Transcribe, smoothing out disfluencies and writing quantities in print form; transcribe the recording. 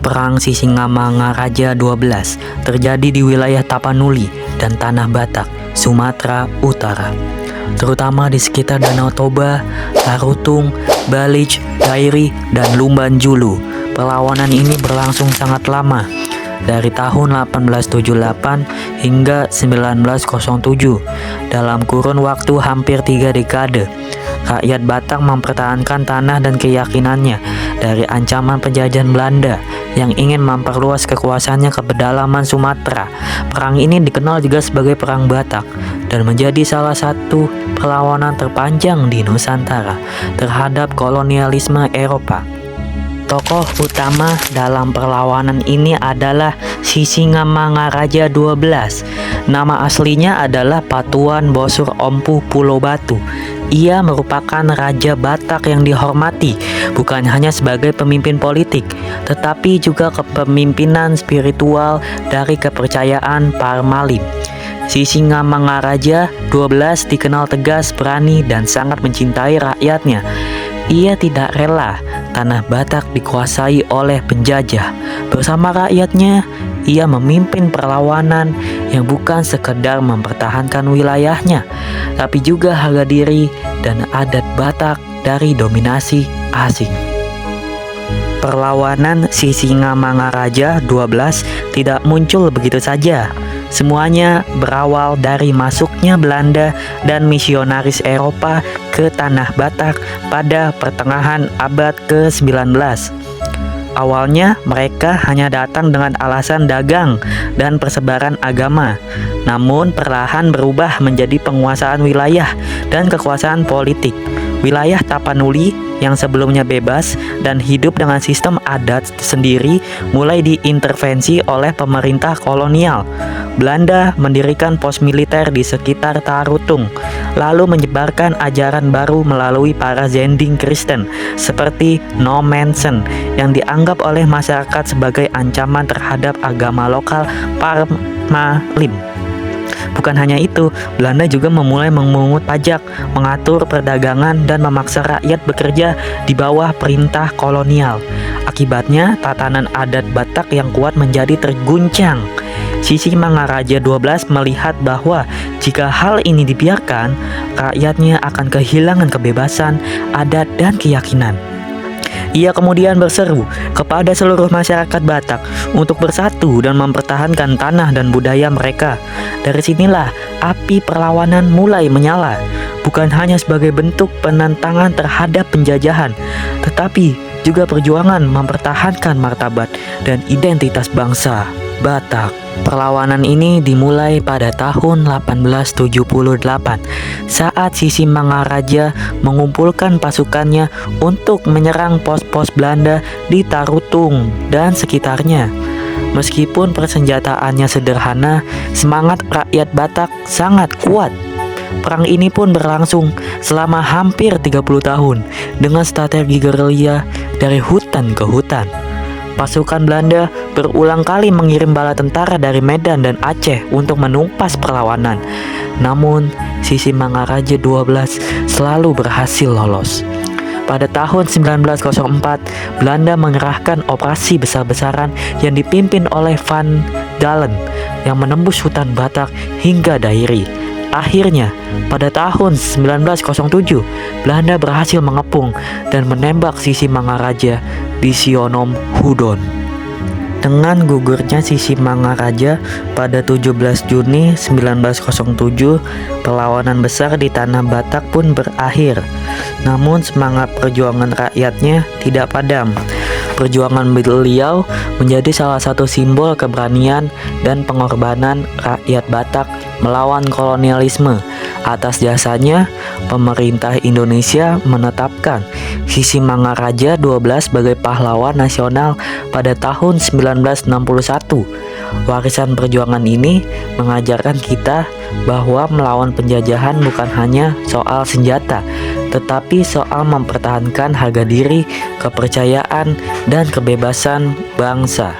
Perang Sisingamangaraja 12 terjadi di wilayah Tapanuli dan Tanah Batak, Sumatera Utara, terutama di sekitar Danau Toba, Tarutung, Balich, Dairi, dan Lumban Julu. Perlawanan ini berlangsung sangat lama, dari tahun 1878 hingga 1907. Dalam kurun waktu hampir 3 dekade, rakyat Batak mempertahankan tanah dan keyakinannya dari ancaman penjajahan Belanda yang ingin memperluas kekuasaannya ke pedalaman Sumatera. Perang ini dikenal juga sebagai Perang Batak dan menjadi salah satu perlawanan terpanjang di Nusantara terhadap kolonialisme Eropa. Tokoh utama dalam perlawanan ini adalah Sisingamangaraja 12. Nama aslinya adalah Patuan Bosur Ompu Pulau Batu. Ia merupakan Raja Batak yang dihormati bukan hanya sebagai pemimpin politik, tetapi juga kepemimpinan spiritual dari kepercayaan Parmalim. Sisingamangaraja 12 dikenal tegas, berani, dan sangat mencintai rakyatnya. Ia tidak rela tanah Batak dikuasai oleh penjajah. Bersama rakyatnya, ia memimpin perlawanan yang bukan sekedar mempertahankan wilayahnya, tapi juga harga diri dan adat Batak dari dominasi asing. Perlawanan Sisingamangaraja 12 tidak muncul begitu saja. Semuanya berawal dari masuknya Belanda dan misionaris Eropa ke tanah Batak pada pertengahan abad ke-19. Awalnya mereka hanya datang dengan alasan dagang dan persebaran agama, namun perlahan berubah menjadi penguasaan wilayah dan kekuasaan politik. Wilayah Tapanuli yang sebelumnya bebas dan hidup dengan sistem adat sendiri mulai diintervensi oleh pemerintah kolonial. Belanda mendirikan pos militer di sekitar Tarutung, lalu menyebarkan ajaran baru melalui para zending Kristen seperti Nommensen yang dianggap oleh masyarakat sebagai ancaman terhadap agama lokal Parmalim. Bukan hanya itu, Belanda juga memulai memungut pajak, mengatur perdagangan, dan memaksa rakyat bekerja di bawah perintah kolonial. Akibatnya, tatanan adat Batak yang kuat menjadi terguncang. Sisingamangaraja 12 melihat bahwa jika hal ini dibiarkan, rakyatnya akan kehilangan kebebasan, adat, dan keyakinan. Ia kemudian berseru kepada seluruh masyarakat Batak untuk bersatu dan mempertahankan tanah dan budaya mereka. Dari sinilah api perlawanan mulai menyala, bukan hanya sebagai bentuk penentangan terhadap penjajahan, tetapi juga perjuangan mempertahankan martabat dan identitas bangsa Batak. Perlawanan ini dimulai pada tahun 1878 saat Sisingamangaraja mengumpulkan pasukannya untuk menyerang pos-pos Belanda di Tarutung dan sekitarnya. Meskipun persenjataannya sederhana, semangat rakyat Batak sangat kuat. Perang ini pun berlangsung selama hampir 30 tahun dengan strategi gerilya dari hutan ke hutan. Pasukan Belanda berulang kali mengirim bala tentara dari Medan dan Aceh untuk menumpas perlawanan. Namun, Sisingamangaraja 12 selalu berhasil lolos. Pada tahun 1904, Belanda mengerahkan operasi besar-besaran yang dipimpin oleh Van Dalen yang menembus hutan Batak hingga Dairi. Akhirnya, pada tahun 1907, Belanda berhasil mengepung dan menembak Sisingamangaraja di Sionom Hudon. Dengan gugurnya Sisingamangaraja pada 17 Juni 1907, perlawanan besar di tanah Batak pun berakhir. Namun semangat perjuangan rakyatnya tidak padam. Perjuangan beliau menjadi salah satu simbol keberanian dan pengorbanan rakyat Batak melawan kolonialisme. Atas jasanya, pemerintah Indonesia menetapkan Sisingamangaraja 12 sebagai pahlawan nasional pada tahun 1961. Warisan perjuangan ini mengajarkan kita bahwa melawan penjajahan bukan hanya soal senjata, tetapi soal mempertahankan harga diri, kepercayaan, dan kebebasan bangsa.